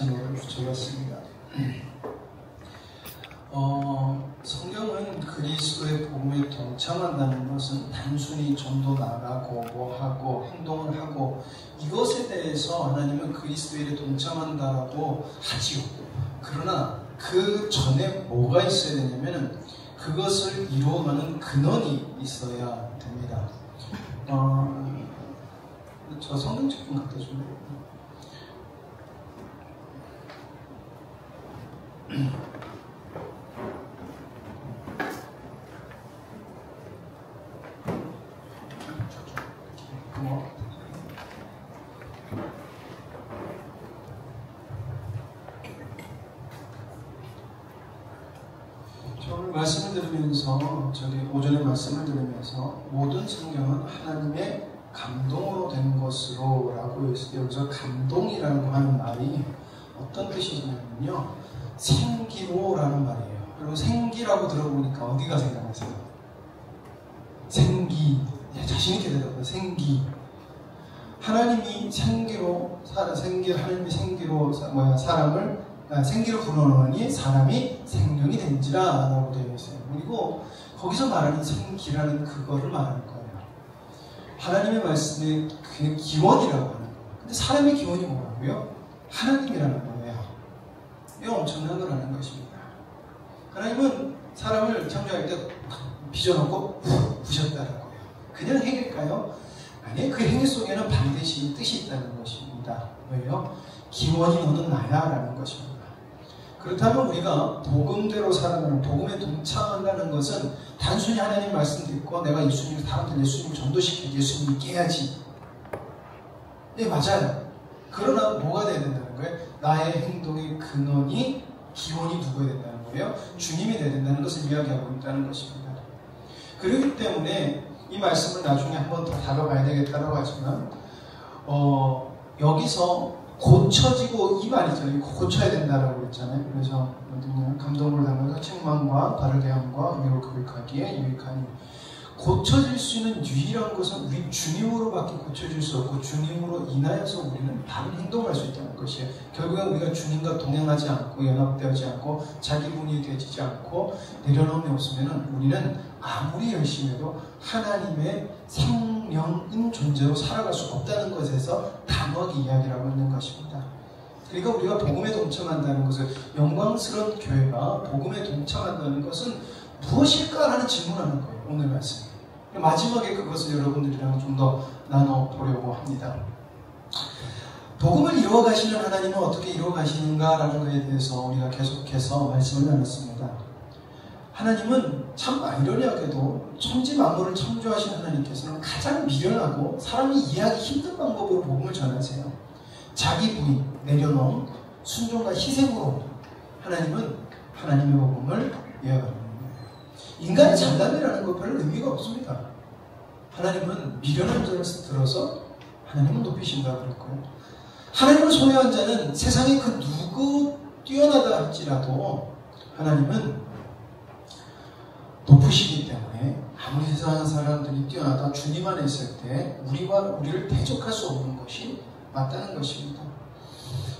제목을 붙여봤습니다. 성경은 그리스도의 복음에 동참한다는 것은 단순히 전도 나가고 뭐하고 행동을 하고 이것에 대해서 하나님은 그리스도의 일에 동참한다라고 하지요. 그러나 그 전에 뭐가 있어야 되냐면 그것을 이루어가는 근원이 있어야 됩니다. 저 성경책 좀 갖다 줄래요? 오늘 말씀을 들으면서 오전에 말씀을 들으면서 모든 성경은 하나님의 감동으로 된 것으로 라고 여기서 감동이라고 하는 말이 어떤 뜻이냐면요, 생기로라는 말이에요. 그리고 생기라고 들어보니까 어디가 생각나세요? 생기. 자신있게 대답해요. 생기. 하나님이 생기로 하나님이 생기로 사람을 생기로 불어넣으니 사람이 생명이 된지라 라고 되어 있어요. 그리고 거기서 말하는 생기라는 그거를 말하는 거예요. 하나님의 말씀의 그냥 기원이라고 하는 거예요. 근데 사람의 기원이 뭐라고요? 하나님이라는 거예요. 이거 엄청난 거라는 것입니다. 하나님은 사람을 창조할 때 빚어놓고 부셨다는 거예요. 그냥 행일까요? 아니, 그 행위 속에는 반드시 뜻이 있다는 것입니다. 왜요? 기원이 너는 나야 라는 것입니다. 그렇다면 우리가 복음대로 살아가는, 복음에 동참한다는 것은 단순히 하나님 말씀 듣고 내가 예수님을 다음부터 예수님을 전도시켜야지, 예수님을 깨야지. 네, 맞아요. 그러나 뭐가 돼야 된다는 거예요? 나의 행동의 근원이, 기원이 누구야 된다는 거예요? 주님이 돼야 된다는 것을 이야기하고 있다는 것입니다. 그렇기 때문에 이 말씀을 나중에 한번 더 다뤄봐야 되겠다고 하지만 여기서 고쳐지고 이 말이잖아요. 고쳐야 된다라고 그랬잖아요. 그래서 감동을 담아서 책망과 바르게 함과 의로 교육하기에 유익하니, 고쳐질 수 있는 유일한 것은 우리 주님으로밖에 고쳐질 수 없고 주님으로 인하여서 우리는 바른 행동을 할 수 있다는 것이에요. 결국엔 우리가 주님과 동행하지 않고 연합되지 않고 자기 분이 되지 않고 내려놓음이 없으면 우리는 아무리 열심히 해도 하나님의 생명인 존재로 살아갈 수 없다는 것에서 단호하게 이야기를 하고 있는 것입니다. 그러니까 우리가 복음에 동참한다는 것을, 영광스러운 교회가 복음에 동참한다는 것은 무엇일까? 라는 질문하는 거예요. 오늘 말씀. 마지막에 그것을 여러분들이랑 좀 더 나눠보려고 합니다. 복음을 이루어가시는 하나님은 어떻게 이루어가시는가라는 것에 대해서 우리가 계속해서 말씀을 나눴습니다. 하나님은 참 아이러니하게도 천지 만물을 창조하신 하나님께서는 가장 미련하고 사람이 이해하기 힘든 방법으로 복음을 전하세요. 자기 부인, 내려놓음, 순종과 희생으로 하나님은 하나님의 복음을 이어갑니다. 인간의 장담이라는 것 별로 의미가 없습니다. 하나님은 미련한 자를 들어서 하나님은 높이신다 그럴 거예요. 하나님을 소유한 자는 세상에 그 누구 뛰어나다 할지라도 하나님은 높으시기 때문에 아무리 세상 사람들이 뛰어나다 주님 안에 있을 때 우리를 대적할 수 없는 것이 맞다는 것입니다.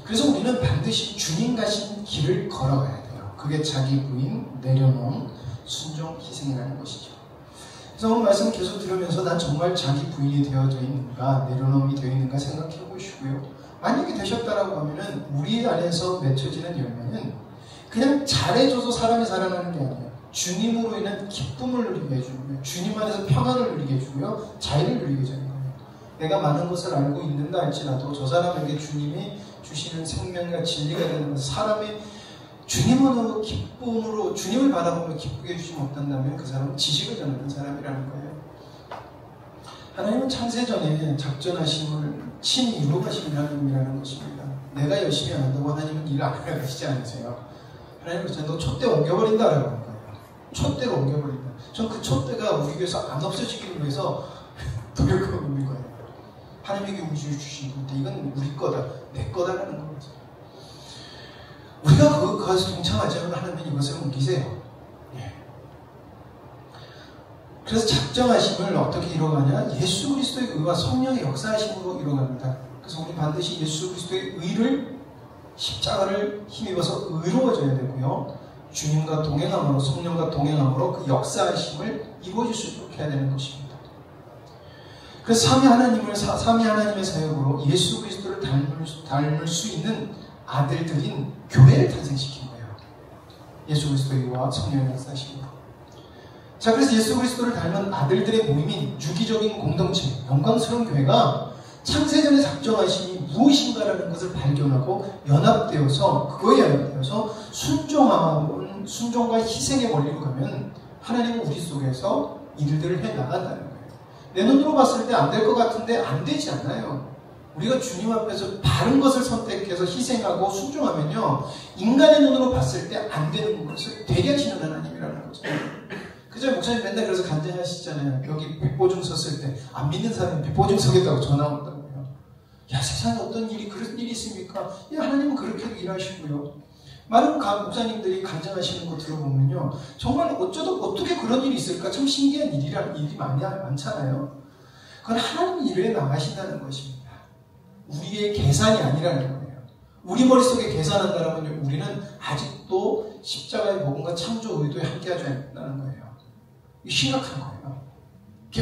그래서 우리는 반드시 주님 가신 길을 걸어가야 돼요. 그게 자기 부인, 내려놓음, 순종, 희생이라는 것이죠. 그래서 오늘 말씀을 계속 들으면서 난 정말 자기 부인이 되어져 있는가, 내려놓음이 되어 있는가 생각해 보시고요. 만약에 되셨다라고 하면은 우리 안에서 맺혀지는 열매는 그냥 잘해줘서 사람이 살아나는 게 아니에요. 주님으로 인한 기쁨을 누리게 해주는 거예요. 주님 안에서 평안을 누리게 해주고요. 자유를 누리게 해주는 거예요. 내가 많은 것을 알고 있는다 할지라도 저 사람에게 주님이 주시는 생명과 진리가 되는 것은 사람의 주님으로 기쁨으로 주님을 바라보며 기쁘게 해주시지 못한다면 그 사람은 지식을 전하는 사람이라는 거예요. 하나님은 창세전에 작전하심을 친히 이루어가시는 하나님이라는 것입니다. 내가 열심히 안 한다고 하나님은 일을 안 하려 하시지 않으세요. 하나님은 그냥 너 촛대 옮겨버린다라고 하는 거예요. 촛대로 옮겨버린다. 전 그 촛대가 우리 교회에서 안 없어지기를 위해서 노력하고 있는 거예요. 하나님에게 우주를 주신 건데 이건 우리 거다, 내 거다라는 거죠. 우리가 그것을 동참하지 않으면 하나님은 이것을 옮기세요. 예. 그래서 작정하심을 어떻게 이루어가냐? 예수 그리스도의 의와 성령의 역사하심으로 이루어갑니다. 그래서 우리 반드시 예수 그리스도의 의를 십자가를 힘입어서 의로워져야 되고요. 주님과 동행함으로, 성령과 동행함으로 그 역사하심을 이루어질 수 있도록 해야 되는 것입니다. 그래서 삼위 하나님의 사역으로 예수 그리스도를 닮을 수 있는 아들들인 교회를 탄생시킨 거예요. 예수 그리스도와 성령의 역사하심으로. 자, 그래서 예수 그리스도를 닮은 아들들의 모임인 유기적인 공동체, 영광스러운 교회가 창세전에 작정하심이 무엇인가라는 것을 발견하고 그거에 연합되어서 순종과 희생의 원리로 가면 하나님은 우리 속에서 일들을 해 나간다는 거예요. 내 눈으로 봤을 때 안 될 것 같은데 안 되지 않아요. 우리가 주님 앞에서 바른 것을 선택해서 희생하고 순종하면요, 인간의 눈으로 봤을 때 안 되는 것을 되게 하시는 하나님이라는 거죠. 그죠? 목사님 맨날 그래서 간증하시잖아요. 여기 백보증 섰을 때 안 믿는 사람이 백보증 서겠다고 전화 온다고요. 야, 세상에 어떤 일이 그런 일이 있습니까? 예, 하나님은 그렇게 일하시고요. 많은 목사님들이 간증하시는 거 들어보면요, 정말 어떻게 그런 일이 있을까? 참 신기한 일이 많잖아요. 그건 하나님이 일에 나가신다는 것입니다. 우리의 계산이 아니라는 거예요. 우리 머릿속에 계산한다면 우리는 아직도 십자가의 복음과 창조 의도에 함께하지 않는다는 거예요. 이게 심각한 거예요.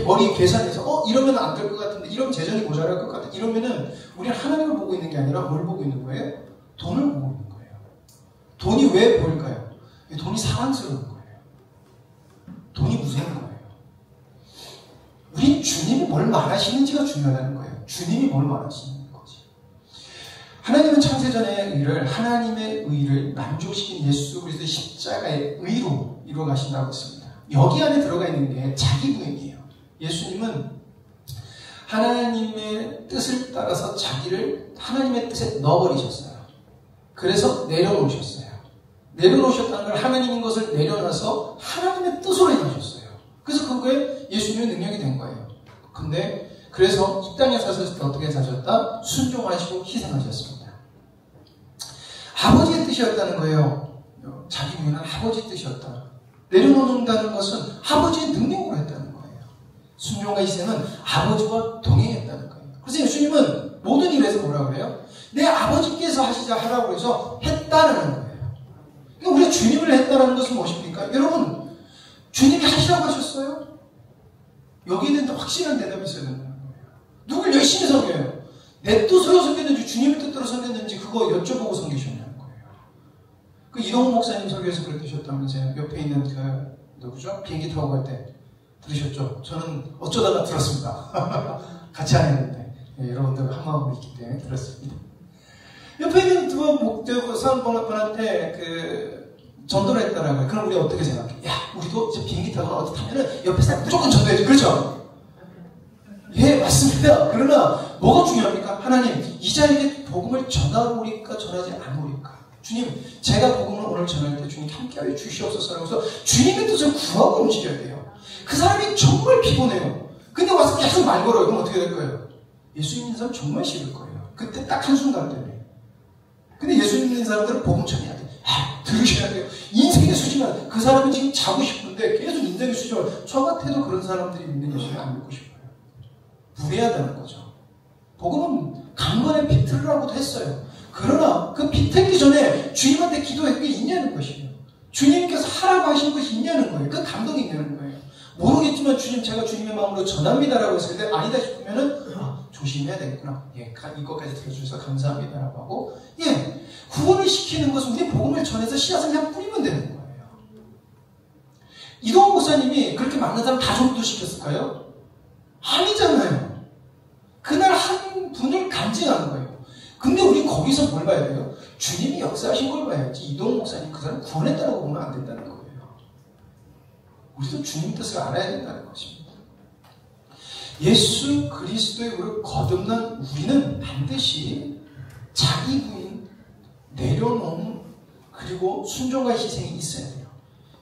머리 계산해서 이러면 안 될 것 같은데, 이러면 재정이 모자랄 것 같은데, 이러면은 우리는 하나님을 보고 있는 게 아니라 뭘 보고 있는 거예요? 돈을 보고 있는 거예요. 돈이 왜 보일까요? 돈이 사랑스러운 거예요. 돈이 무서운 거예요. 우린 주님이 뭘 말하시는지가 중요하다는 거예요. 주님이 뭘 말하시는 거지. 하나님은 창세전의 의를, 하나님의 의를 만족시킨 예수 그리스도의 십자가의 의로 이루어 가신다고 했습니다. 여기 안에 들어가 있는 게 자기 부인이에요. 예수님은 하나님의 뜻을 따라서 자기를 하나님의 뜻에 넣어버리셨어요. 그래서 내려놓으셨어요. 내려놓으셨다는 걸, 하나님인 것을 내려놔서 하나님의 뜻으로 해주셨어요. 그래서 그거에 예수님의 능력이 된 거예요. 근데 그래서 이 땅에 사셨을 때 어떻게 사셨다? 순종하시고 희생하셨습니다. 아버지의 뜻이었다는 거예요. 자기 부인은 아버지의 뜻이었다. 내려놓는다는 것은 아버지의 능력으로 했다는 거예요. 순종과 희생은 아버지와 동행했다는 거예요. 그래서 예수님은 모든 일에서 뭐라 그래요? 내 아버지께서 하라고 해서 했다는 거예요. 그러니까 우리가 주님을 했다는 것은 무엇입니까? 여러분, 주님이 하시라고 하셨어요? 여기에 대한 확실한 대답이 있어야 된다는 거예요. 누굴 열심히 섬겨요? 내 뜻으로 섬겼는지 주님의 뜻대로 섬겼는지 그거 여쭤보고 섬기셨냐는 거예요. 그 이동훈 목사님 설교에서 그렇게 하셨다면서요. 옆에 있는 누구죠? 비행기 타고 갈 때 들으셨죠? 저는 어쩌다가 들었습니다. 같이 안 했는데. 네, 여러분들 한 마음으로 있기 때문에 들었습니다. 옆에 있는 두 사람분한테 전도를 했다라고요. 그럼 우리 어떻게 생각해? 야, 우리도 비행기 타거나 어디 타면은 옆에 사람 무조건 전도해야지. 그렇죠? 예, 맞습니다. 그러나 뭐가 중요합니까? 하나님, 이 자에게 복음을 전하오리까 전하지 않으리까? 주님, 제가 복음을 오늘 전할 때 주님 함께하여 주시옵소서라고 해서 주님의 뜻을 구하고 움직여야 돼요. 그 사람이 정말 피곤해요. 근데 와서 계속 말 걸어요. 그럼 어떻게 될 거예요? 예수 믿는 사람 정말 싫을 거예요. 그때 딱 한순간 때문에. 근데 예수 믿는 사람들은 복음 전해야 돼. 들으셔야 돼요. 인생의 수지만 그 사람은 지금 자고 싶은데 계속 인생의 수지만 저 같아도 그런 사람들이 믿는 예수를 안 믿고 싶어요. 무례하다는 거죠. 복음은 강건의 비틀으라고도 했어요. 그러나 그 비틀기 전에 주님한테 기도했던 게 있냐는 것이에요. 주님께서 하라고 하신 것이 있냐는 거예요. 그 감동이 있냐는 거예요. 모르겠지만 주님, 제가 주님의 마음으로 전합니다라고 했을 때 아니다 싶으면은 조심해야 되겠구나. 예, 이것까지 들어주셔서 감사합니다라고 하고, 예, 구원을 시키는 것은 우리 복음을 전해서 씨앗을 그냥 뿌리면 되는 거예요. 이동훈 목사님이 그렇게 많은 사람 다 전도 시켰을까요? 아니잖아요. 그날 한 분을 간증하는 거예요. 근데 우리 거기서 뭘 봐야 돼요? 주님이 역사하신 걸 봐야지. 이동훈 목사님 그 사람 구원했다고 보면 안 된다는 거예요. 우리도 주님 뜻을 알아야 된다는 것입니다. 예수 그리스도의 우리를 거듭난 우리는 반드시 자기 부인, 내려놓음, 그리고 순종과 희생이 있어야 돼요.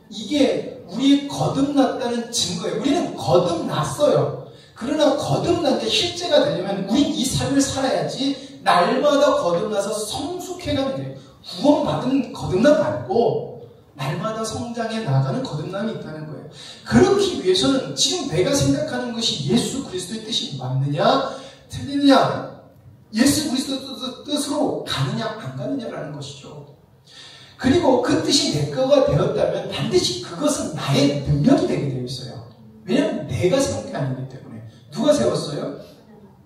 이게 우리 거듭났다는 증거예요. 우리는 거듭났어요. 그러나 거듭난 게 실제가 되려면 우리 이 삶을 살아야지 날마다 거듭나서 성숙해가는 거예요. 구원받은 거듭남 말고 날마다 성장해 나가는 거듭남이 있다는 거예요. 그렇기 위해서는 지금 내가 생각하는 것이 예수 그리스도의 뜻이 맞느냐 틀리느냐, 예수 그리스도 뜻으로 가느냐 안 가느냐라는 것이죠. 그리고 그 뜻이 내 거가 되었다면 반드시 그것은 나의 능력이 되게 되어 있어요. 왜냐하면 내가 세운 게 아니기 때문에. 누가 세웠어요?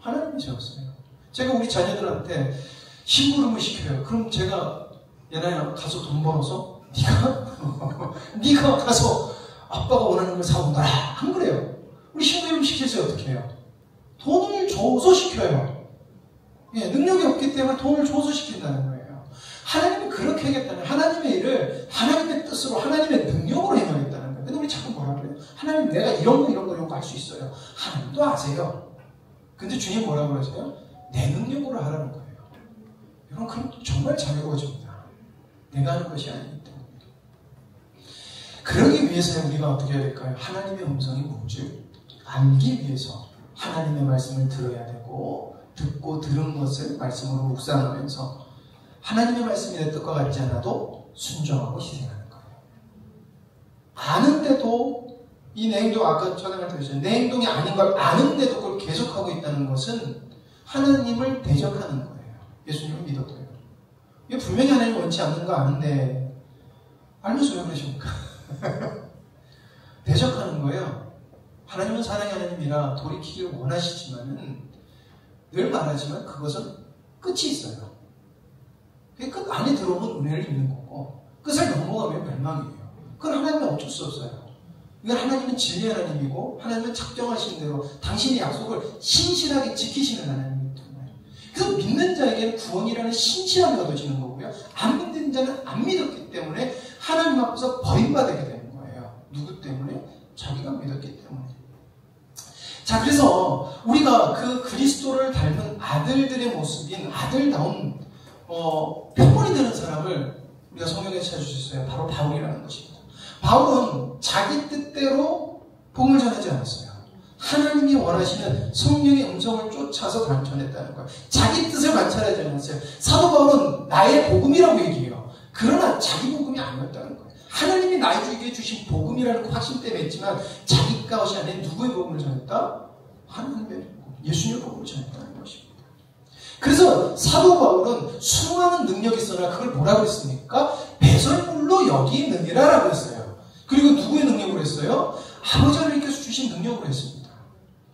하나님이 세웠어요. 제가 우리 자녀들한테 심부름을 시켜요. 그럼 제가 얘나야 가서 돈 벌어서 네가 가서 아빠가 원하는 걸 사온다 안 그래요. 우리 심부름 시킬 때 어떻게 해요? 돈을 줘서 시켜요. 예, 능력이 없기 때문에 돈을 줘서 시킨다는 거예요. 하나님이 그렇게 하겠다는, 하나님의 일을 하나님의 뜻으로 하나님의 능력으로 행하겠다는 거예요. 근데 우리 자꾸 뭐라 그래요? 하나님 내가 이런 거 할 수 있어요. 하나님도 아세요. 근데 주님 뭐라 그러세요? 내 능력으로 하라는 거예요. 여러분 그럼 정말 자유로워집니다. 내가 하는 것이 아니기 때문에. 그러기 위해서는 우리가 어떻게 해야 될까요? 하나님의 음성이 뭔지 알기 위해서 하나님의 말씀을 들어야 되고, 듣고 들은 것을 말씀으로 묵상하면서 하나님의 말씀이 내 뜻과 같지 않아도 순종하고 희생하는 거예요. 아는데도 이 내 행동, 아까 전에 말씀드렸죠. 내 행동이 아닌 걸 아는데도 그걸 계속하고 있다는 것은 하나님을 대적하는 거예요. 예수님을 믿어도요. 이게 분명히 하나님 원치 않는 거 아는데 알면서 왜 그러십니까? 대적하는 거예요. 하나님은 사랑의 하나님이라 돌이키기를 원하시지만은 늘 말하지만 그것은 끝이 있어요. 끝 안에 들어오면 은혜를 입는 거고 끝을 넘어가면 멸망이에요. 그건 하나님은 어쩔 수 없어요. 이건 하나님은 진리의 하나님이고 하나님은 작정하신 대로 당신의 약속을 신실하게 지키시는 하나님이기 때문에, 그래서 믿는 자에게는 구원이라는 신실함이 얻어지는 거고요. 안 믿는 자는 안 믿었기 때문에 하나님 앞에서 버림받게 되는 거예요. 누구 때문에? 자기가 믿었기 때문에. 자, 그래서 우리가 그 그리스도를 닮은 아들들의 모습인 아들다운 표본이 되는 사람을 우리가 성경에 찾을 수 있어요. 바로 바울이라는 것입니다. 바울은 자기 뜻대로 복음을 전하지 않았어요. 하나님이 원하시는 성령의 음성을 쫓아서 전했다는 거예요. 자기 뜻을 관찰하지 않았어요. 사도 바울은 나의 복음이라고 얘기해요. 그러나 자기 복음이 아니었다는 거예요. 하나님이 나에게 주신 복음이라는 확신 때문에 했지만 자기 것이 아닌 누구의 복음을 전했다? 하나님의 복음, 예수님의 복음을 전했다는 것입니다. 그래서 사도 바울은 수많은 능력이 있으나 그걸 뭐라고 했습니까? 배설물로 여기 있느니라 라고 했어요. 그리고 누구의 능력으로 했어요? 아버지 하나님께서 주신 능력으로 했습니다.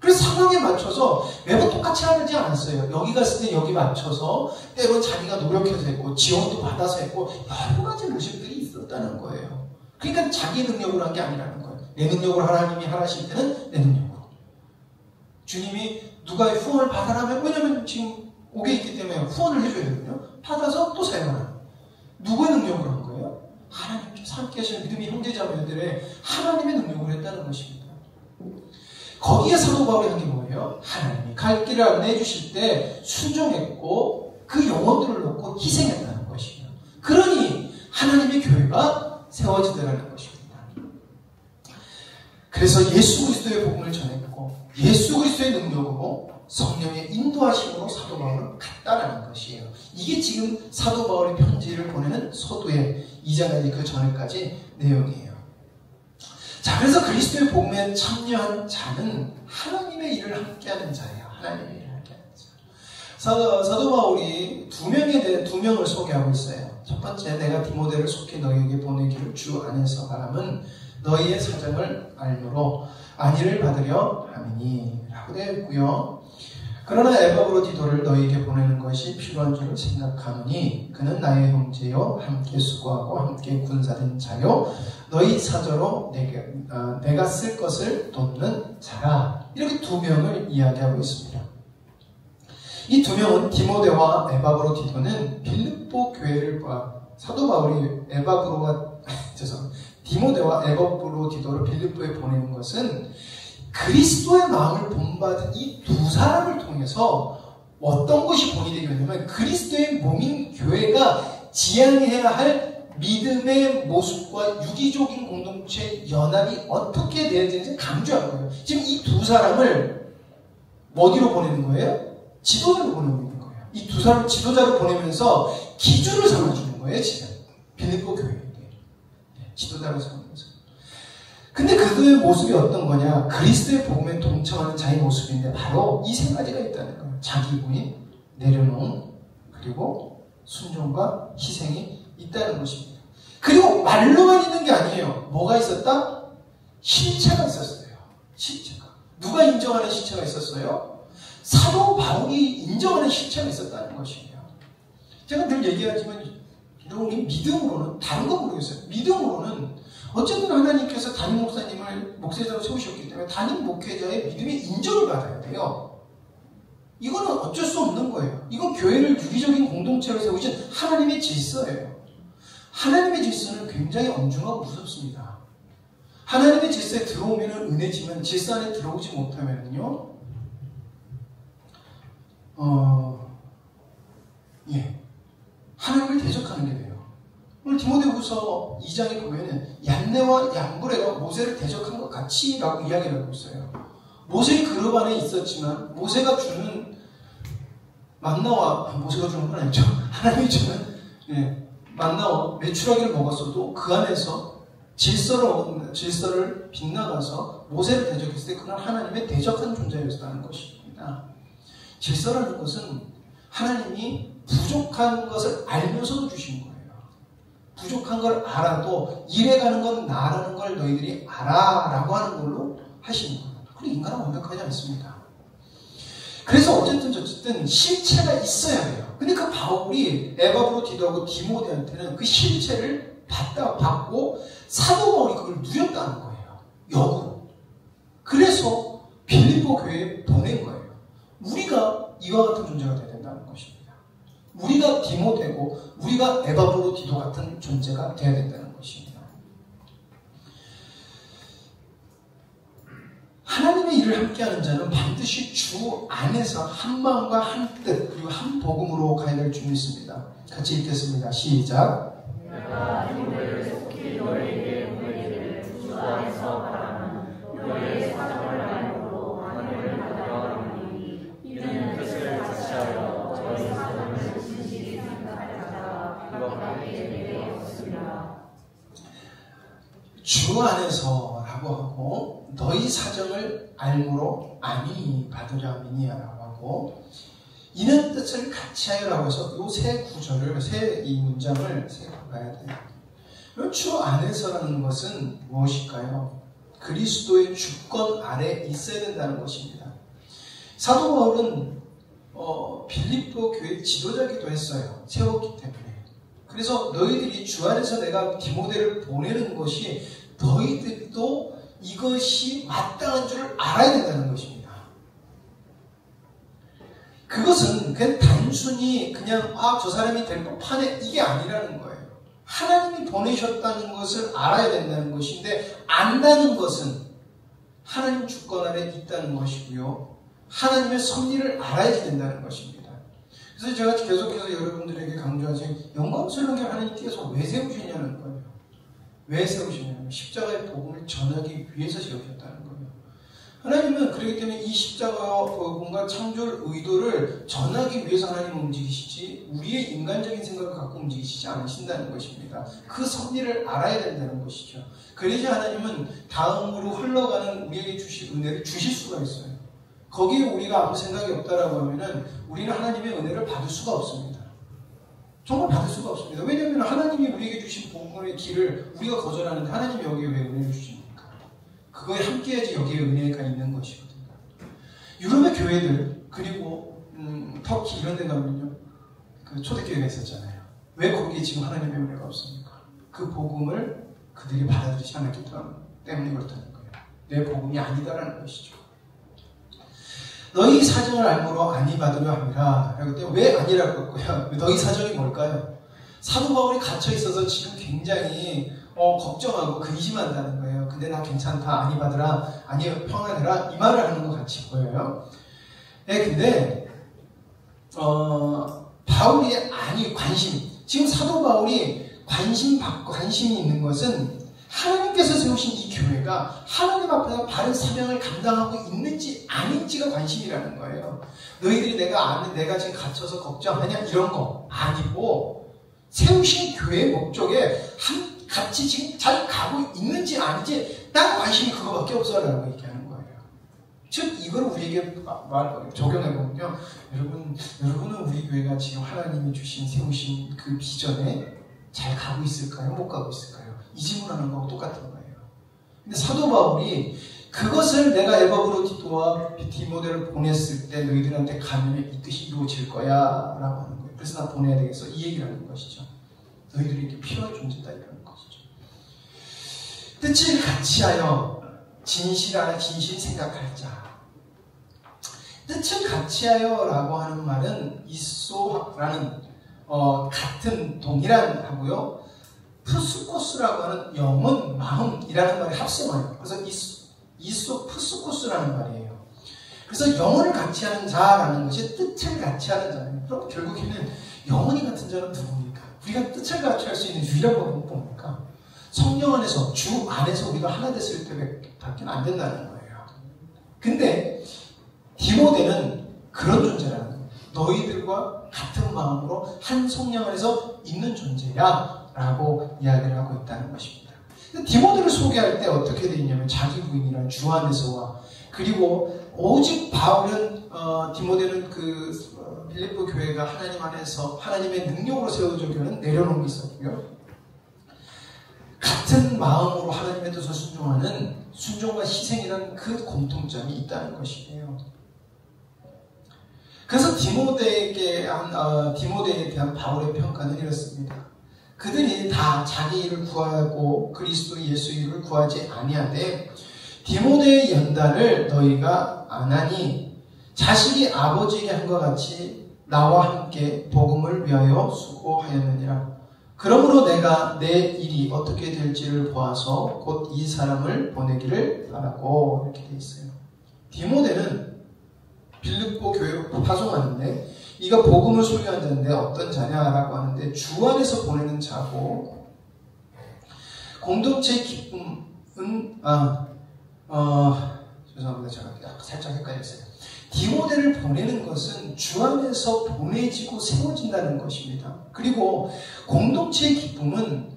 그래서 상황에 맞춰서 매번 똑같이 하지 않았어요. 여기 갔을 때 여기 맞춰서 때론 자기가 노력해서 했고 지원도 받아서 했고 여러 가지 모습들이 있었다는 거예요. 그러니까 자기 능력으로 한 게 아니라는 거예요. 내 능력으로 하나님이 하실 때는 내 능력으로. 주님이 누가 후원을 받아라면, 왜냐면 지금 옥에 있기 때문에 후원을 해줘야 되거든요. 받아서 또 사용하는. 누구의 능력으로 한 거예요? 하나님께서 함께 하시는 믿음의 형제자매들의 하나님의 능력으로 했다는 것입니다. 거기에 사도 바울이 한 게 뭐예요? 하나님이 갈 길을 안내해 주실 때 순종했고 그 영혼들을 놓고 희생했다는 것이에요. 그러니 하나님의 교회가 세워지더라는 것입니다. 그래서 예수 그리스도의 복음을 전했고 예수 그리스도의 능력으로 성령의 인도하심으로 사도 바울은 갔다라는 것이에요. 이게 지금 사도 바울의 편지를 보내는 서두에 2장까지 그 전에까지 내용이에요. 자, 그래서 그리스도의 복음에 참여한 자는 하나님의 일을 함께하는 자예요. 하나님의 일을 함께하는 자. 사도 바울이 두 명을 소개하고 있어요. 첫 번째, 내가 디모데를 속히 너희에게 보내기를 주 안에서 바람은 너희의 사정을 알므로 안위를 받으려 함이니 라고 되어 있고요. 그러나 에바브로디도를 너희에게 보내는 것이 필요한 줄을 생각하노니 그는 나의 형제요 함께 수고하고 함께 군사된 자요 너희 사저로 내가 쓸 것을 돕는 자라. 이렇게 두 명을 이야기하고 있습니다. 이 두 명은 디모데와 에바브로디도는 빌립보 교회를 사도 바울이 디모데와 에바브로디도를 빌립보에 보내는 것은 그리스도의 마음을 본받은 이 두 사람을 통해서 어떤 것이 본이 되겠냐면 그리스도의 몸인 교회가 지향해야 할 믿음의 모습과 유기적인 공동체 연합이 어떻게 되어지는지 강조한 거예요. 지금 이 두 사람을 어디로 보내는 거예요? 지도자로 보내는 거예요. 이 두 사람을 지도자로 보내면서 기준을 삼아주는 거예요. 지금 빌립보 교회에게 지도자로 삼으면서. 근데 그들의 모습이 어떤 거냐? 그리스도의 복음에 동참하는 자의 모습인데 바로 이 세 가지가 있다는 거예요. 자기 부인, 내려놓은 그리고 순종과 희생이 있다는 것입니다. 그리고 말로만 있는 게 아니에요. 뭐가 있었다? 실체가 있었어요. 실체가. 누가 인정하는 실체가 있었어요? 사도 바울이 인정하는 실체가 있었다는 것이에요. 제가 늘 얘기하지만 여러분이 믿음으로는 다른 거 모르겠어요. 믿음으로는 어쨌든 하나님께서 담임 목사님을 목회자로 세우셨기 때문에 담임 목회자의 믿음의 인정을 받아야 돼요. 이거는 어쩔 수 없는 거예요. 이건 교회를 유기적인 공동체로 세우신 하나님의 질서예요. 하나님의 질서는 굉장히 엄중하고 무섭습니다. 하나님의 질서에 들어오면 은혜지만 질서 안에 들어오지 못하면요, 하나님을 대적하는 게 돼요. 오늘 디모데후서 2장에 보면은 얀네와 얀브레가 모세를 대적한 것 같이라고 이야기를 하고 있어요. 모세의 그룹 안에 있었지만 모세가 주는 만나와 모세가 주는 건 아니죠. 하나님이 주는 만나와 메추라기를 먹었어도 그 안에서 질서를 빗나가서 모세를 대적했을 때 그는 하나님의 대적한 존재였다는 것입니다. 질서라는 것은 하나님이 부족한 것을 알면서도 주신 거예요. 부족한 걸 알아도 이래가는 건 나라는 걸 너희들이 알아 라고 하는 걸로 하시는 거예요. 그리고 인간은 완벽하지 않습니다. 그래서 어쨌든 실체가 있어야 돼요. 근데 그 바울이 에바브로디도하고 디모데한테는 그 실체를 받고 사도 바울이 그걸 누렸다는 거예요. 역으로. 그래서 빌립보 교회에 보낸 거예요. 우리가 이와 같은 존재가 되어야 된다는 것입니다. 우리가 디모데고 우리가 에바브로디도 같은 존재가 되어야 된다는 것입니다. 하나님의 일을 함께하는 자는 반드시 주 안에서 한 마음과 한 뜻 그리고 한 복음으로 가야 될 줄 믿습니다. 같이 읽겠습니다. 시작. 내가 너희를 속히 너희에게 보내기를 주 안에서 바라는 너희의 사정을 알므로 하늘을 받아오니 이는 뜻을 같이하여 저희 사정을 진실히 생각할 자가 비겁하게 되게 없습니다. 주 안에서 라고 하고 너희 사정을 알므로 아니 받으려 함이니라고 하고 이는 뜻을 같이하여라고 해서 이 세 구절을 이 문장을 봐야 돼요. 주 안에서라는 것은 무엇일까요? 그리스도의 주권 아래 있어야 된다는 것입니다. 사도 바울은 빌립보 교회 지도자기도 했어요. 세웠기 때문에. 그래서 너희들이 주 안에서 내가 디모데를 보내는 것이 너희들도 이것이 마땅한 줄 알아야 된다는 것입니다. 그것은 그냥 단순히 그냥 저 사람이 될 법하네 이게 아니라는 거예요. 하나님이 보내셨다는 것을 알아야 된다는 것인데 안다는 것은 하나님 주권 아래 있다는 것이고요. 하나님의 섭리를 알아야 된다는 것입니다. 그래서 제가 계속해서 여러분들에게 강조하지 영광스러운 게 하나님께서 왜 세우시냐는 거예요. 왜 세우시냐면 십자가의 복음을 전하기 위해서 세우셨다는 거예요. 하나님은 그렇기 때문에 이 십자가와 복음과 창조의 의도를 전하기 위해서 하나님은 움직이시지 우리의 인간적인 생각을 갖고 움직이시지 않으신다는 것입니다. 그 섭리를 알아야 된다는 것이죠. 그래야 하나님은 다음으로 흘러가는 우리에게 주실 은혜를 주실 수가 있어요. 거기에 우리가 아무 생각이 없다라고 하면은 우리는 하나님의 은혜를 받을 수가 없습니다. 정말 받을 수가 없습니다. 왜냐하면 하나님이 우리에게 주신 복음의 길을 우리가 거절하는데 하나님이 여기에 왜 은혜를 주십니까? 그거에 함께해야지 여기에 은혜가 있는 것이거든요. 유럽의 교회들 그리고 터키 이런 데 가면요 그 초대교회가 있었잖아요. 왜 거기에 지금 하나님의 은혜가 없습니까? 그 복음을 그들이 받아들이지 않았기 때문에 그렇다는 거예요. 내 복음이 아니다라는 것이죠. 너희 사정을 알므로 아니 받으려 함이라. 그때 왜 아니라고 했고요? 너희 사정이 뭘까요? 사도 바울이 갇혀 있어서 지금 굉장히 걱정하고 근심한다는 거예요. 근데 나 괜찮다, 아니 받으라, 아니 평안해라 이 말을 하는 것 같이 보여요. 근데 바울이 관심. 지금 사도 바울이 관심이 있는 것은 하나님께서 세우신 이 교회가 하나님 앞에서 바른 사명을 감당하고 있는지 아닌지가 관심이라는 거예요. 너희들이 내가 지금 갇혀서 걱정하냐 이런 거 아니고 세우신 교회의 목적에 같이 지금 잘 가고 있는지 아닌지 난 관심이 그거밖에 없어라고 얘기하는 거예요. 즉 이걸 우리에게 적용해보면요, 여러분은 우리 교회가 지금 하나님이 세우신 그 비전에 잘 가고 있을까요? 못 가고 있을까요? 이 질문하는 거하고 똑같은 거예요. 근데 사도 바울이 그것을 내가 에바브로 디도와 디모데를 보냈을 때 너희들한테 가면 이 뜻이 이루어질 거야 라고 하는 거예요. 그래서 나 보내야 되겠어, 이 얘기를 하는 것이죠. 너희들이 이렇게 필요한 존재다 이라는 것이죠. 뜻을 같이하여 진실 생각할 자. 뜻을 같이하여 라고 하는 말은 이소라는 같은 동일한 하고요, 푸스코스라고 하는 영혼, 마음이라는 말이 합성어예요. 그래서 이소 푸스코스라는 말이에요. 그래서 영혼을 같이 하는 자라는 것이 뜻을 같이 하는 자예요. 그럼 결국에는 영혼이 같은 자는 누굽니까? 우리가 뜻을 같이 할 수 있는 유일한 법은 뭡니까? 성령 안에서, 주 안에서 우리가 하나 됐을 때밖에 안 된다는 거예요. 근데 디모데는 그런 존재라는 거예요. 너희들과 같은 마음으로 한 성령 안에서 있는 존재야 라고 이야기를 하고 있다는 것입니다. 디모데를 소개할 때 어떻게 되어 있냐면 자기 부인이란 주 안에서와, 그리고 오직 바울은 디모데는 빌립보 교회가 하나님 안에서 하나님의 능력으로 세워진 교회는 내려놓은 게 있었고요, 같은 마음으로 하나님의 뜻을 순종하는 순종과 희생이라는 그 공통점이 있다는 것이에요. 그래서 디모데에 대한 바울의 평가는 이렇습니다. 그들이 다 자기 일을 구하고 그리스도 예수 일을 구하지 아니하되 디모데의 연단을 너희가 안 하니 자식이 아버지에게 한 것 같이 나와 함께 복음을 위하여 수고하였느니라. 그러므로 내가 내 일이 어떻게 될지를 보아서 곧 이 사람을 보내기를 바라고, 이렇게 되어 있어요. 디모데는 빌립보 교회로 파송하는데 이가 복음을 소유한 자인데 어떤 자냐라고 하는데 주 안에서 보내는 자고, 공동체의 기쁨은 죄송합니다. 제가 살짝 헷갈렸어요. 디모데를 보내는 것은 주 안에서 보내지고 세워진다는 것입니다. 그리고 공동체의 기쁨은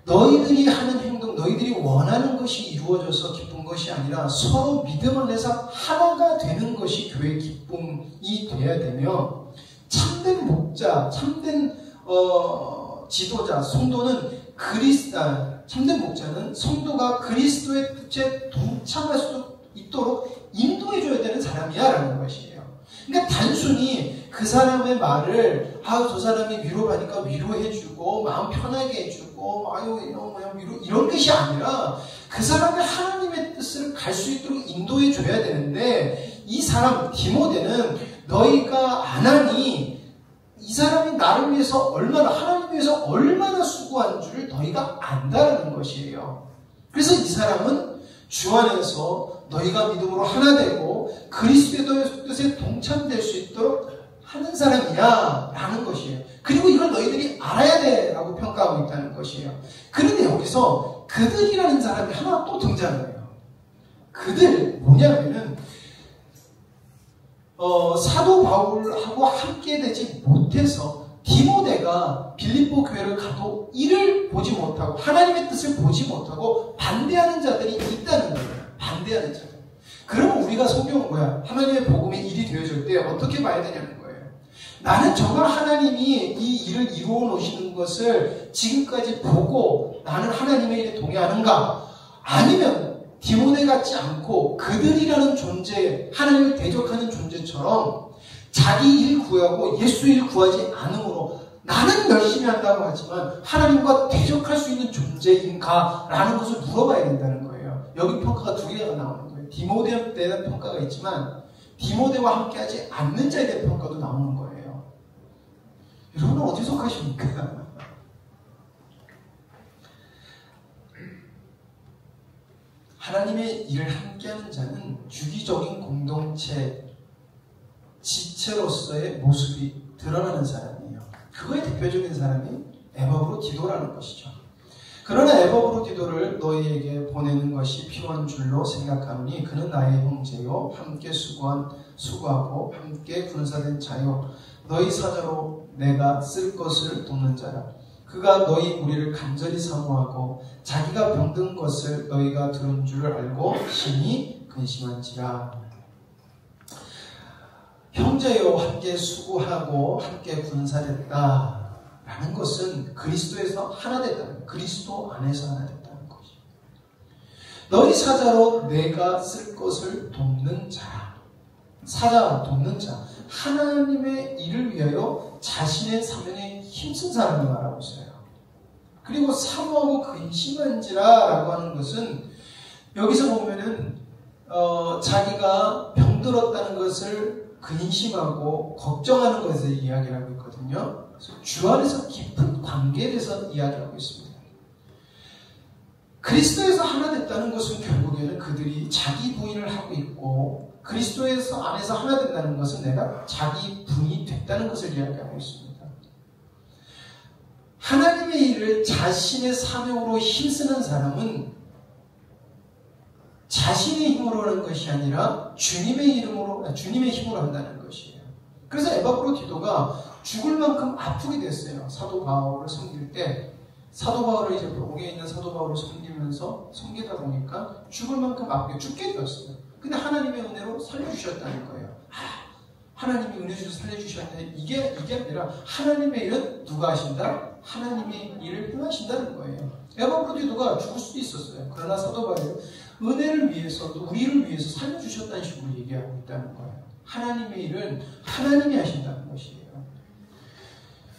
너희들이 하는 행동, 너희들이 원하는 것이 이루어져서 기쁜 것이 아니라 서로 믿음 안에서 하나가 되는 것이 교회의 기쁨이 되어야 되며, 참된 목자, 참된 지도자, 성도는 참된 목자는 성도가 그리스도의 뜻에 동참할 수 있도록 인도해줘야 되는 사람이야 라는 것이에요. 그러니까 단순히 그 사람의 말을 저 사람이 위로받으니까 위로해주고 마음 편하게 해주고 이런 것이 아니라 그 사람의 하나님의 뜻을 갈 수 있도록 인도해줘야 되는데, 이 사람 디모데는 너희가 안 하니 이 사람이 나를 위해서 하나님 위해서 얼마나 수고한 줄을 너희가 안다라는 것이에요. 그래서 이 사람은 주 안에서 너희가 믿음으로 하나 되고 그리스도의 뜻에 동참될 수 있도록 하는 사람이야 라는 것이에요. 그리고 이걸 너희들이 알아야 돼 라고 평가하고 있다는 것이에요. 그런데 여기서 그들이라는 사람이 하나 또 등장해요. 그들 뭐냐면은 사도 바울하고 함께 되지 못해서 디모데가 빌립보 교회를 가도 이를 보지 못하고 하나님의 뜻을 보지 못하고 반대하는 자들이 있다는 거예요. 반대하는 자들. 그러면 우리가 성경은 뭐야? 하나님의 복음의 일이 되어질 때 어떻게 봐야 되냐는 거예요. 나는 정말 하나님이 이 일을 이루어 놓으시는 것을 지금까지 보고 나는 하나님의 일에 동의하는가? 아니면 디모데 같지 않고 그들이라는 존재, 하나님을 대적하는 존재처럼 자기 일 구하고 예수 일 구하지 않으므로 나는 열심히 한다고 하지만 하나님과 대적할 수 있는 존재인가? 라는 것을 물어봐야 된다는 거예요. 여기 평가가 두 개가 나오는 거예요. 디모데에 대한 평가가 있지만 디모데와 함께하지 않는 자에 대한 평가도 나오는 거예요. 여러분은 어디 속하십니까? 하나님의 일을 함께하는 자는 유기적인 공동체 지체로서의 모습이 드러나는 사람이에요. 그거의 대표적인 사람이 에바브로 디도라는 것이죠. 그러나 에바브로 디도를 너희에게 보내는 것이 필요한 줄로 생각하노니 그는 나의 형제요 함께 수고하고 함께 군사된 자요 너희 사자로 내가 쓸 것을 돕는 자라. 그가 너희 무리를 간절히 사모하고 자기가 병든 것을 너희가 들은 줄을 알고 심히 근심한지라. 형제여 함께 수고하고 함께 군사됐다라는 것은 그리스도에서 하나 됐다는, 그리스도 안에서 하나 됐다는 것이. 너희 사자로 내가 쓸 것을 돕는 자, 사자 돕는 자, 하나님의 일을 위하여 자신의 사명에 힘쓴 사람을 말하고 있어요. 그리고 사모하고 근심한지라 라고 하는 것은 여기서 보면은 자기가 병들었다는 것을 근심하고 걱정하는 것에 이야기를 하고 있거든요. 그래서 주 안에서 깊은 관계에 대해서 이야기하고 있습니다. 그리스도에서 하나 됐다는 것은 결국에는 그들이 자기 부인을 하고 있고, 그리스도에서 안에서 하나 된다는 것은 내가 자기 부인이 됐다는 것을 이야기하고 있습니다. 하나님의 일을 자신의 사명으로 힘쓰는 사람은 자신의 힘으로 하는 것이 아니라 주님의 힘으로 한다는 것이에요. 그래서 에바프로디토가 죽을 만큼 아프게 됐어요. 사도 바울을 섬길 때, 사도 바울을 이제 옥에 있는 사도 바울을 섬기다 보니까 죽을 만큼 아프게 죽게 되었어요. 근데 하나님의 은혜로 살려주셨다는 거예요. 하나님이 은혜 주셔서 살려주셨는데 이게 아니라 하나님의 일은 누가 하신다? 하나님의 일을 행하신다는 거예요. 에바프로디토가 죽을 수도 있었어요. 그러나 사도 바울은 은혜를 위해서, 또 우리를 위해서 살려주셨다는 식으로 얘기하고 있다는 거예요. 하나님의 일은 하나님이 하신다는 것이에요.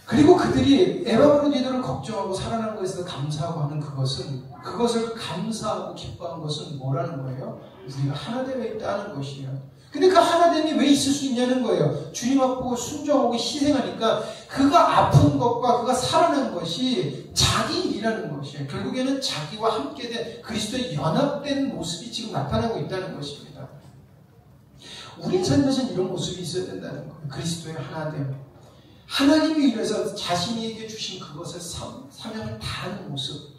그리고 그들이 에바프로디토를 걱정하고 살아난 것에서 감사하고 하는 그것을 감사하고 기뻐한 것은 뭐라는 거예요? 우리가 하나 되어 있다는 것이에요. 근데 그 하나됨이 왜 있을 수 있냐는 거예요. 주님 앞으로 순종하고 희생하니까 그가 아픈 것과 그가 살아난 것이 자기 일이라는 것이에요. 결국에는 자기와 함께 된 그리스도의 연합된 모습이 지금 나타나고 있다는 것입니다. 우리 삶에서는 이런 모습이 있어야 된다는 거예요. 그리스도의 하나됨. 하나님이 위해서 자신에게 주신 그것을 사명을 다하는 모습.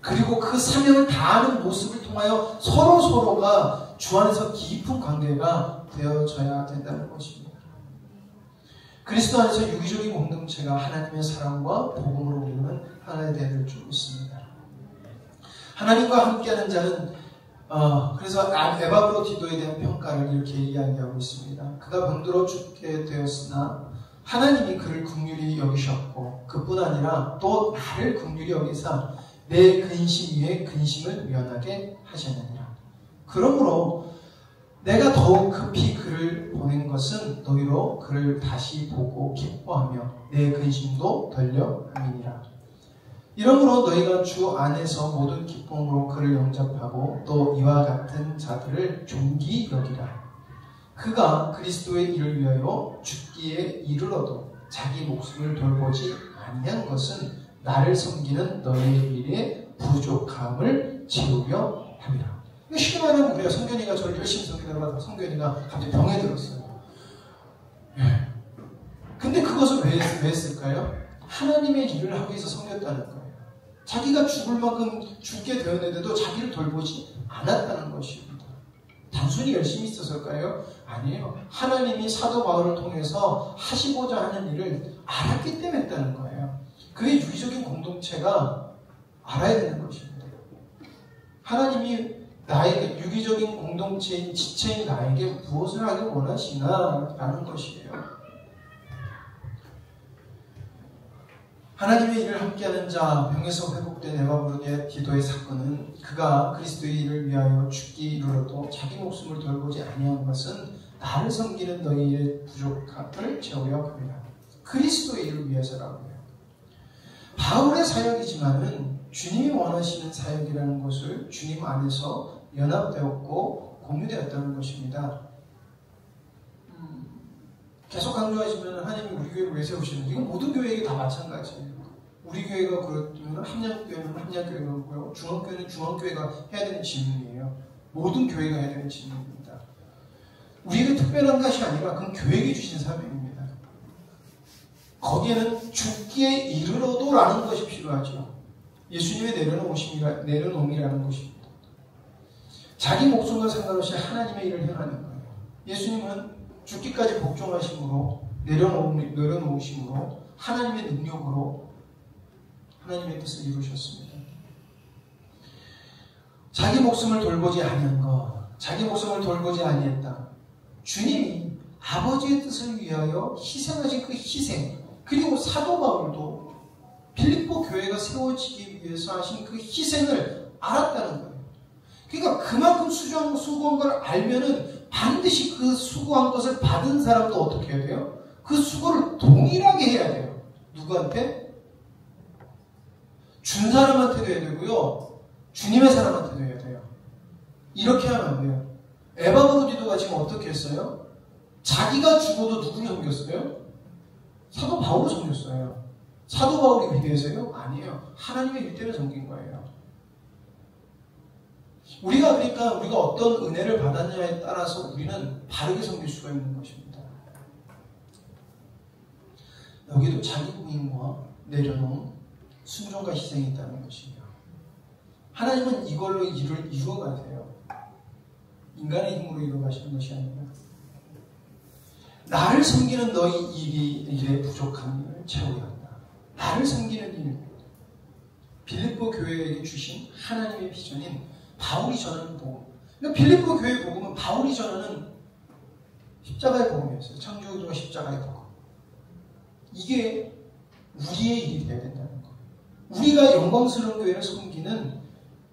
그리고 그 사명을 다하는 모습을 통하여 서로가 주 안에서 깊은 관계가 되어져야 된다는 것입니다. 그리스도 안에서 유기적인 공동체가 하나님의 사랑과 복음으로 이루는 하나의 대를 주고 있습니다. 하나님과 함께하는 자는 그래서 에바프로디토에 대한 평가를 이렇게 이야기하고 있습니다. 그가 병들어 죽게 되었으나 하나님이 그를 긍휼히 여기셨고, 그뿐 아니라 또 나를 긍휼히 여기사 내 근심 위에 근심을 면하게 하셨느니라. 그러므로 내가 더욱 급히 그를 보낸 것은 너희로 그를 다시 보고 기뻐하며 내 근심도 덜려 함이니라. 이러므로 너희가 주 안에서 모든 기쁨으로 그를 영접하고 또 이와 같은 자들을 존귀히 여기라. 그가 그리스도의 일을 위하여 죽기에 이르러도 자기 목숨을 돌보지 아니한 것은 나를 섬기는 너희의 일에 부족함을 채우려 함이라. 쉽게 말하면 우리가 성견이가 저를 열심히 섬기다가 성견이가 갑자기 병에 들었어요. 근데 그것을 왜 했을까요? 하나님의 일을 하기 위해서 섬겼다는 거예요. 자기가 죽을 만큼 죽게 되었는데도 자기를 돌보지 않았다는 것입니다. 단순히 열심히 있었을까요? 아니에요. 하나님이 사도 바울을 통해서 하시고자 하는 일을 알았기 때문에 했다는 거예요. 그의 유기적인 공동체가 알아야 되는 것입니다. 하나님이 나에게 유기적인 공동체인 지체인 나에게 무엇을 하길 원하시나 라는 것이에요. 하나님의 일을 함께하는 자, 병에서 회복된 에바프로디토의 사건은 그가 그리스도의 일을 위하여 죽기 이르러도 자기 목숨을 돌보지 아니한 것은 나를 섬기는 너희의 부족함을 채우려 합니다. 그리스도의 일을 위해서라고요. 바울의 사역이지만은 주님이 원하시는 사역이라는 것을 주님 안에서 연합되었고 공유되었다는 것입니다. 계속 강조하시면 하나님이 우리 교회를 왜 세우시는지, 이건 모든 교회에게 다 마찬가지예요. 우리 교회가 그렇다면 함양교회는 함양교회가 그렇고요, 중앙교회는 중앙교회가 해야 되는 질문이에요. 모든 교회가 해야 되는 질문입니다. 우리에게 특별한 것이 아니라 그건 교회에게 주신 사명입니다. 거기에는 죽기에 이르러도 라는 것이 필요하죠. 예수님의 내려놓음이라는 것입니다. 자기 목숨과 상관없이 하나님의 일을 행하는 거예요. 예수님은 죽기까지 복종하심으로 내려놓으심으로 하나님의 능력으로 하나님의 뜻을 이루셨습니다. 자기 목숨을 돌보지 아니한 것, 자기 목숨을 돌보지 아니했다. 주님이 아버지의 뜻을 위하여 희생하신 그 희생, 그리고 사도 바울도 빌립보 교회가 세워지기 위해서 하신 그 희생을 알았다는 거예요. 그러니까 그만큼 수고한 걸 알면은 반드시 그 수고한 것을 받은 사람도 어떻게 해야 돼요? 그 수고를 동일하게 해야 돼요. 누구한테? 준 사람한테도 해야 되고요. 주님의 사람한테도 해야 돼요. 이렇게 하면 안 돼요. 에바브로디도가 지금 어떻게 했어요? 자기가 죽어도 누구를 섬겼어요? 사도 바울을 섬겼어요. 사도 바울이 위대해서요? 아니에요. 하나님의 위대를 섬긴 거예요. 우리가 어떤 은혜를 받았냐에 따라서 우리는 바르게 섬길 수가 있는 것입니다. 여기도 자기 부인과 내려놓은 순종과 희생이 있다는 것이에요. 하나님은 이걸로 일을 이루어가세요. 인간의 힘으로 이루어가시는 것이 아니라 나를 섬기는 너희 일에 부족한 일을 채우려 한다. 나를 섬기는 일. 빌립보 교회에게 주신 하나님의 비전인 바울이 전하는 복음. 그러니까 빌립보 교회 복음은 바울이 전하는 십자가의 복음이었어요. 창조주가 십자가의 복음. 이게 우리의 일이 되어야 된다는 거. 우리가 영광스러운 교회를 섬기는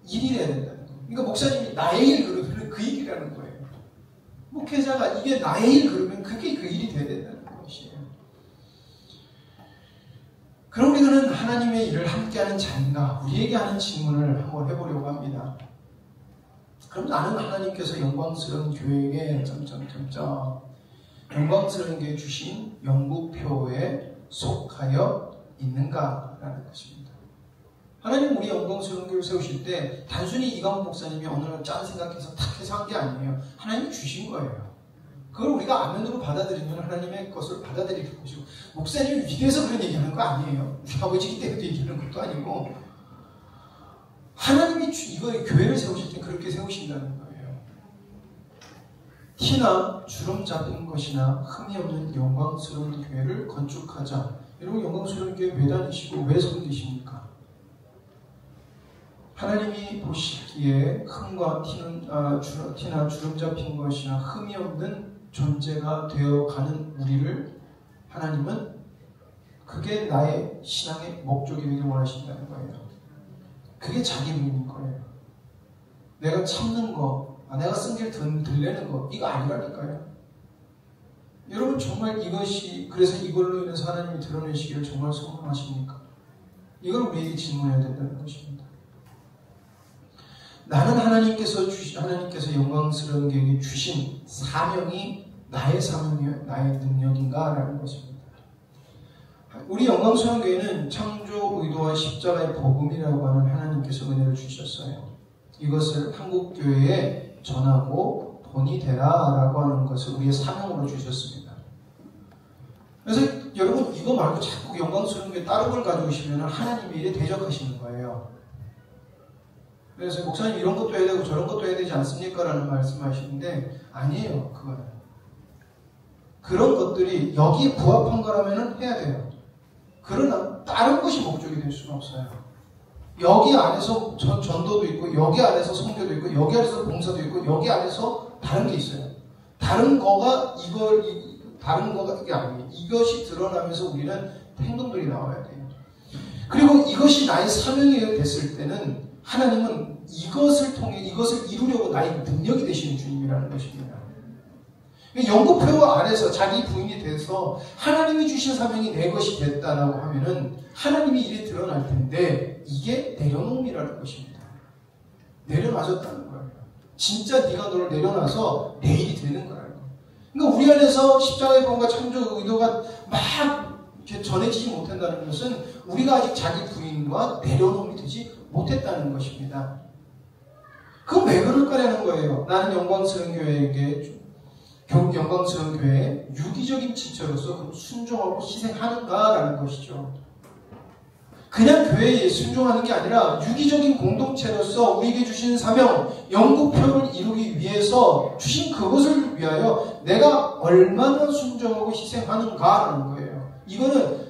일이 되어야 된다는 거. 그러니까 목사님이 나의 일 그러면 그 일이라는 거예요. 목회자가 이게 나의 일 그러면 그게 그 일이 되어야 된다는 것이에요. 그럼 우리는 하나님의 일을 함께하는 자인가? 우리에게 하는 질문을 한번 해보려고 합니다. 그럼 나는 하나님께서 영광스러운 교회에게 영광스러운 교회에 주신 영구표에 속하여 있는가라는 것입니다. 하나님 우리 영광스러운 교회를 세우실 때 단순히 이광훈 목사님이 어느 날 짠 생각해서 탁 해서 한 게 아니에요. 하나님이 주신 거예요. 그걸 우리가 아멘으로 받아들이면 하나님의 것을 받아들일 것이고, 목사님이 위대해서 그런 얘기하는 거 아니에요. 우리 아버지기 때문에 얘기하는 것도 아니고, 하나님이 이거 교회를 세우실 때 그렇게 세우신다는 거예요. 티나 주름 잡힌 것이나 흠이 없는 영광스러운 교회를 건축하자. 여러분, 영광스러운 교회 왜 다니시고 왜 섬기십니까? 하나님이 보시기에 흠과 티나 주름 잡힌 것이나 흠이 없는 존재가 되어가는 우리를 하나님은 그게 나의 신앙의 목적이 되길 원하신다는 거예요. 그게 자기 부인인 거예요. 내가 참는 거, 내가 쓴 길 들내는 거, 이거 아니라니까요. 여러분 정말 이것이, 그래서 이걸로 인해서 하나님이 드러내시기를 정말 소망하십니까? 이걸 우리에게 질문해야 된다는 것입니다. 나는 하나님께서 영광스러운 교회에게 주신 사명이 나의 사명이요, 나의 능력인가? 라는 것입니다. 우리 영광스러운 교회는 창조 의도와 십자가의 복음이라고 하는 하나님께서 은혜를 주셨어요. 이것을 한국교회에 전하고 본이 되라 라고 하는 것을 우리의 사명으로 주셨습니다. 그래서 여러분 이거 말고 자꾸 영광스러운 교회 다른 걸 가져오시면 하나님의 일에 대적하시는 거예요. 그래서 목사님 이런 것도 해야 되고 저런 것도 해야 되지 않습니까? 라는 말씀하시는데 아니에요. 그거는. 그런 것들이 여기에 부합한 거라면 해야 돼요. 그러나 다른 것이 목적이 될 수는 없어요. 여기 안에서 전도도 있고 여기 안에서 선교도 있고 여기 안에서 봉사도 있고 여기 안에서 다른 게 있어요. 다른 거가 이게 아니에요. 이것이 드러나면서 우리는 행동들이 나와야 돼요. 그리고 이것이 나의 사명이 됐을 때는 하나님은 이것을 통해 이것을 이루려고 나의 능력이 되시는 주님이라는 것입니다. 영구표 안에서 자기 부인이 돼서 하나님이 주신 사명이 내 것이 됐다라고 하면은 하나님이 일이 드러날 텐데 이게 내려놓음이라는 것입니다. 내려놔줬다는 거예요. 진짜 네가 너를 내려놔서 내 일이 되는 거라는 거예요. 그러니까 우리 안에서 십자가의 복음과 창조 의도가 막 이렇게 전해지지 못한다는 것은 우리가 아직 자기 부인과 내려놓음이 되지 못했다는 것입니다. 그럼 왜 그럴까라는 거예요. 나는 영광스러운 교회에 유기적인 지체로서 순종하고 희생하는가라는 것이죠. 그냥 교회에 순종하는 게 아니라 유기적인 공동체로서 우리에게 주신 사명, 영구표를 이루기 위해서 주신 그것을 위하여 내가 얼마나 순종하고 희생하는가라는 거예요. 이거는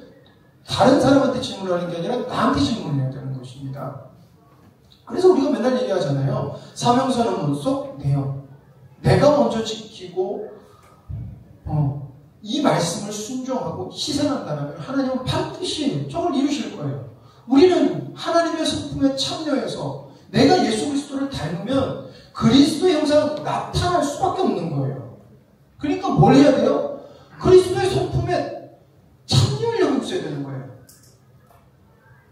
다른 사람한테 질문하는 게 아니라 나한테 질문해야 되는 것입니다. 그래서 우리가 맨날 얘기하잖아요. 사명선언문 속 내용. 내가 먼저 지키고 이 말씀을 순종하고 희생한다면 하나님은 반드시 저걸 이루실 거예요. 우리는 하나님의 성품에 참여해서 내가 예수 그리스도를 닮으면 그리스도의 형상이 나타날 수밖에 없는 거예요. 그러니까 뭘 해야 돼요? 그리스도의 성품에 참여하려고 있어야 되는 거예요.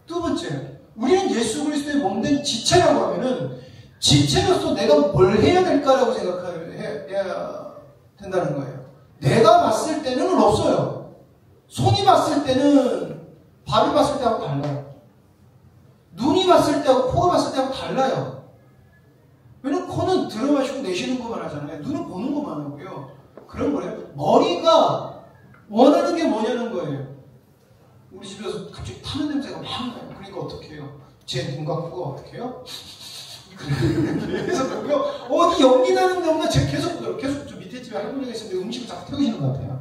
두 번째, 우리는 예수 그리스도의 몸된 지체라고 하면은 지체로서 내가 뭘 해야 될까라고 생각해야 된다는 거예요. 내가 봤을 때는 없어요. 손이 봤을 때는 발을 봤을 때하고 달라요. 눈이 봤을 때하고 코가 봤을 때하고 달라요. 왜냐면 코는 들어마시고 내쉬는 것만 하잖아요. 눈은 보는 것만 하고요. 그런 거예요. 머리가 원하는 게 뭐냐는 거예요. 우리 집에서 갑자기 타는 냄새가 막 나요. 그러니까 어떻게 해요? 제 눈과 코가 어떻게 해요? 계속 어디 연기 나는 데 없나 제가 계속 저 밑에 집에 할머니가 있었는데 음식을 자꾸 태우시는 것 같아요.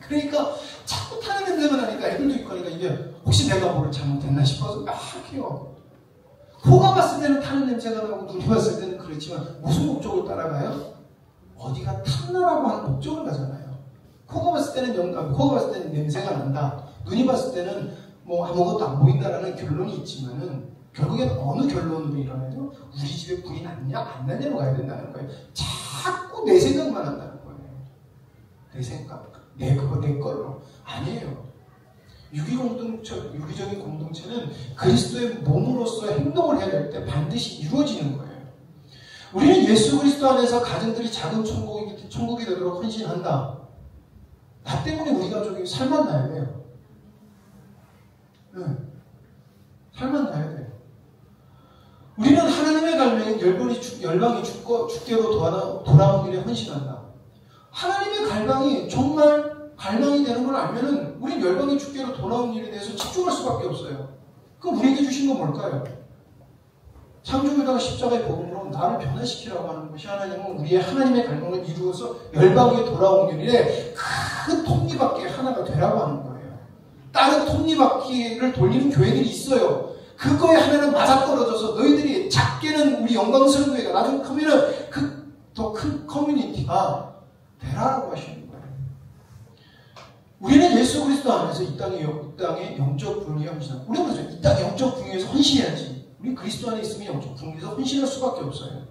그러니까 자꾸 타는 냄새가 나니까 애들도 있고 하니까 이게 혹시 내가 뭘 잘못했나 싶어서 막 해요. 코가 봤을 때는 타는 냄새가 나고 눈이 봤을 때는 그렇지만 무슨 목적을 따라가요? 어디가 탐나라고 하는 목적을 가잖아요. 코가 봤을 때는 냄새가 난다. 눈이 봤을 때는 뭐 아무것도 안 보인다라는 결론이 있지만은 결국엔 어느 결론으로 일어나요? 우리 집에 불이 났냐 안 났냐로 가야 된다는 거예요. 자꾸 내 생각만 한다는 거예요. 내 생각, 내 걸로. 아니에요. 유기적인 공동체는 그리스도의 몸으로서 행동을 해야 될 때 반드시 이루어지는 거예요. 우리는 예수 그리스도 안에서 가정들이 작은 천국이 되도록 헌신한다. 나 때문에 우리 가족이 살만 나야 돼요. 네. 살만 나야 돼요. 우리는 하나님의 갈망인 열방이 주께로 돌아온 일에 헌신한다. 하나님의 갈망이 정말 갈망이 되는 걸 알면은 우린 열방이 주께로 돌아온 일에 대해서 집중할 수밖에 없어요. 그럼 우리에게 주신 건 뭘까요? 창조주가 십자가의 복음으로 나를 변화시키라고 하는 것이 하나님은 우리의 하나님의 갈망을 이루어서 열방에 돌아온 일에 큰 톱니바퀴 하나가 되라고 하는 거예요. 다른 톱니바퀴를 돌리는 교회들이 있어요. 그거에 하나는 맞아떨어져서 너희들이 작게는 우리 영광스러운 교회가 나중에 크면은 더 큰 커뮤니티가 되라고 하시는 거예요. 우리는 예수 그리스도 안에서 이 땅의 영적 분위기에 헌신하고 우리는 그렇죠. 이 땅의 영적 분위기에서 헌신해야지. 우리 그리스도 안에 있으면 영적 분위기에서 헌신할 수밖에 없어요.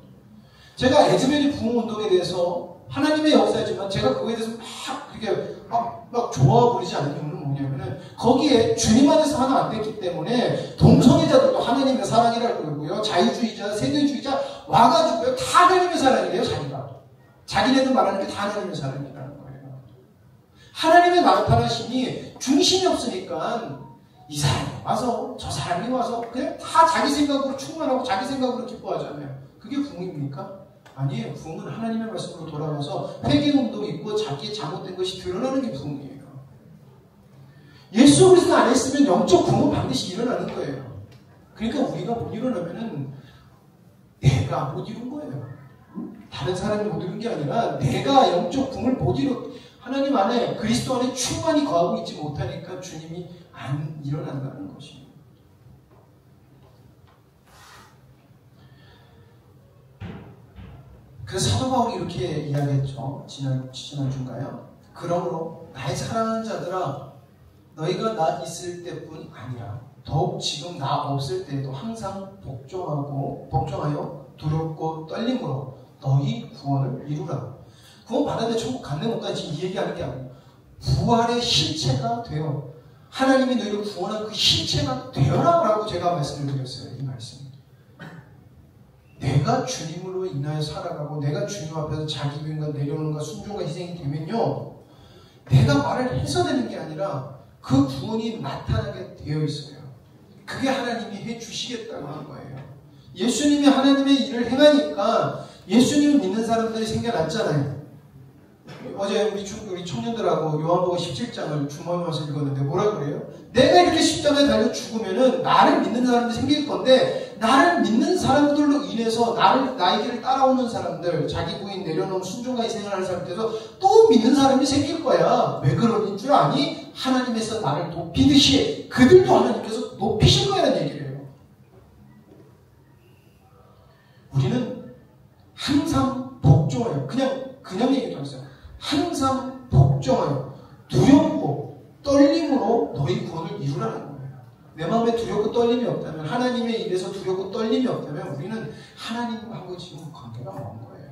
제가 에즈베리 부흥운동에 대해서 하나님의 역사지만 제가 그거에 대해서 막 좋아 보이지 않는 이유는 뭐냐면은 거기에 주님 안에서 하나 안 됐기 때문에 동성애자들도 하나님의 사랑이라고 그러고요. 자유주의자, 세계주의자 와가지고요. 다 하나님의 사랑이래요, 자기네들 말하는 게 다 하나님의 사랑이라는 거예요. 하나님의 나타나심이 중심이 없으니까 이 사람이 와서 저 사람이 와서 그냥 다 자기 생각으로 충만하고 자기 생각으로 기뻐하잖아요. 그게 부흥입니까? 아니에요. 부흥은 하나님의 말씀으로 돌아가서 회개운동이 있고 자기의 잘못된 것이 드러나는 게 부흥이에요. 예수 그리스도 안에 있으면 영적 부흥은 반드시 일어나는 거예요. 그러니까 우리가 못 일어나면은 내가 못 이룬 거예요. 다른 사람이 못 이룬 게 아니라 내가 영적 부흥을 못 하나님 안에 그리스도 안에 충만히 거하고 있지 못하니까 주님이 안 일어난다는 것입니다. 그래서 사도 바울이 이렇게 이야기했죠. 지난주인가요? 그러므로 나의 사랑하는 자들아 너희가 나 있을 때뿐 아니라 더욱 지금 나 없을 때에도 항상 복종하여 두렵고 떨림으로 너희 구원을 이루라. 구원 받았는데 천국 갔네 못 가지 이 얘기하는 게 아니에요. 부활의 실체가 되어 하나님이 너희를 구원한 그 실체가 되어라라고 제가 말씀을 드렸어요. 이 말씀. 내가 주님으로 인하여 살아가고 내가 주님 앞에서 자기 비움과 내려오는가 순종과 희생이 되면요. 내가 말을 해서 되는 게 아니라 그 구원이 나타나게 되어 있어요. 그게 하나님이 해주시겠다고 하는 거예요. 예수님이 하나님의 일을 행하니까 예수님을 믿는 사람들이 생겨났잖아요. 어제 우리 청년들하고 요한복음 17장을 주모임 와서 읽었는데 뭐라 그래요? 내가 이렇게 십자가에 달려 죽으면은 나를 믿는 사람들이 생길 건데 나를 믿는 사람들로 인해서 나의 길을 따라오는 사람들, 자기 부인 내려놓은 순종과 희생을 하는 사람들에서 또 믿는 사람이 생길 거야. 왜 그러는 줄 아니? 하나님에서 나를 높이듯이 그들도 하나님께서 높이실 거라는 얘기를 해요. 우리는 항상 복종해요. 그냥 얘기도 했어요. 항상 믿음으로 너희 구원을 이루라는 거예요. 내 마음에 두렵고 떨림이 없다면, 하나님의 일에서 두렵고 떨림이 없다면 우리는 하나님하고 지금 관계가 먼 거예요.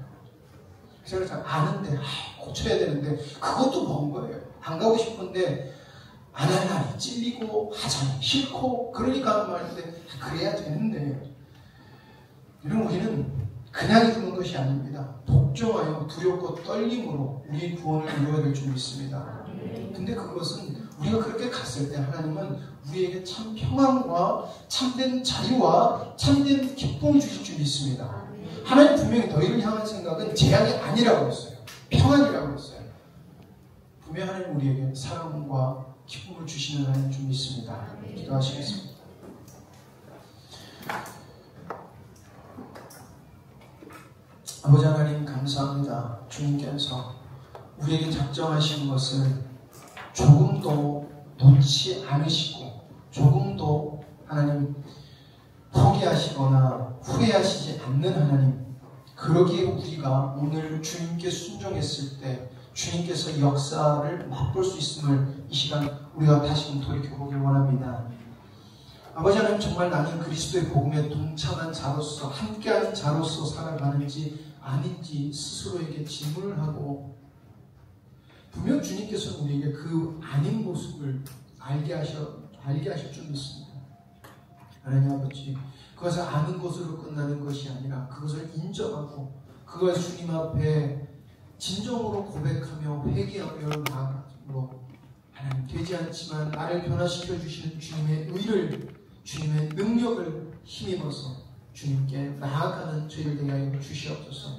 그래서 아는데 고쳐야 되는데 그것도 먼 거예요. 안 가고 싶은데 안 하나 찔리고 하자니 싫고 그러니까 하는 말인데 그래야 되는데, 이런 우리는 그냥 이루는 것이 아닙니다. 복종하여 두렵고 떨림으로 우리의 구원을 이루어야 될 줄 믿습니다. 근데 그것은 우리가 그렇게 갔을 때 하나님은 우리에게 참 평안과 참된 자유와 참된 기쁨을 주실 줄 믿습니다. 하나님 분명히 너희를 향한 생각은 재앙이 아니라고 했어요. 평안이라고 했어요. 분명히 하나님 우리에게 사랑과 기쁨을 주시는 하나님 줄 믿습니다. 기도하시겠습니다. 아버지 하나님 감사합니다. 주님께서 우리에게 작정하신 것을 조금도 놓지 않으시고 조금도 하나님 포기하시거나 후회하시지 않는 하나님, 그러기에 우리가 오늘 주님께 순종했을 때 주님께서 역사를 맛볼 수 있음을 이 시간 우리가 다시금 돌이켜보길 원합니다. 아버지 하나님, 정말 나는 그리스도의 복음에 동참한 자로서 함께하는 자로서 살아가는지 아닌지 스스로에게 질문을 하고, 분명 주님께서는 우리에게 그 아닌 모습을 알게 하실 줄 믿습니다. 하나님 아버지, 그것을 아는 것으로 끝나는 것이 아니라 그것을 인정하고 그걸 주님 앞에 진정으로 고백하며 회개하며 나아가므로, 하나님 되지 않지만 나를 변화시켜 주시는 주님의 의를, 주님의 능력을 힘입어서 주님께 나아가는 저희를 되게 하여 주시옵소서.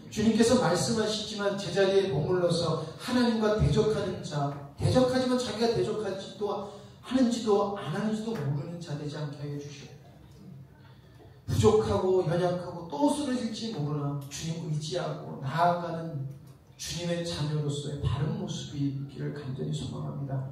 주님께서 말씀하시지만 제자리에 머물러서 하나님과 대적하는 자, 대적하지만 자기가 대적하지도 하는지도 안 하는지도 모르는 자 되지 않게 하여 주시옵소서. 부족하고 연약하고 또 쓰러질지 모르나 주님 의지하고 나아가는 주님의 자녀로서의 바른 모습이 있기를 간절히 소망합니다.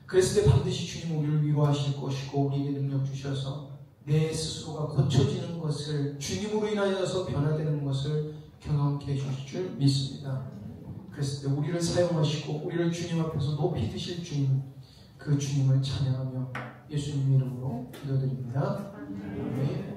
그랬을 때 반드시 주님 우리를 위로하실 것이고 우리에게 능력 주셔서 내 스스로가 고쳐지는 것을, 주님으로 인하여서 변화되는 것을 경험케 해주실 줄 믿습니다. 그랬을 때 우리를 사용하시고 우리를 주님 앞에서 높이 드실 주님, 그 주님을 찬양하며 예수님 이름으로 기도드립니다. 아멘.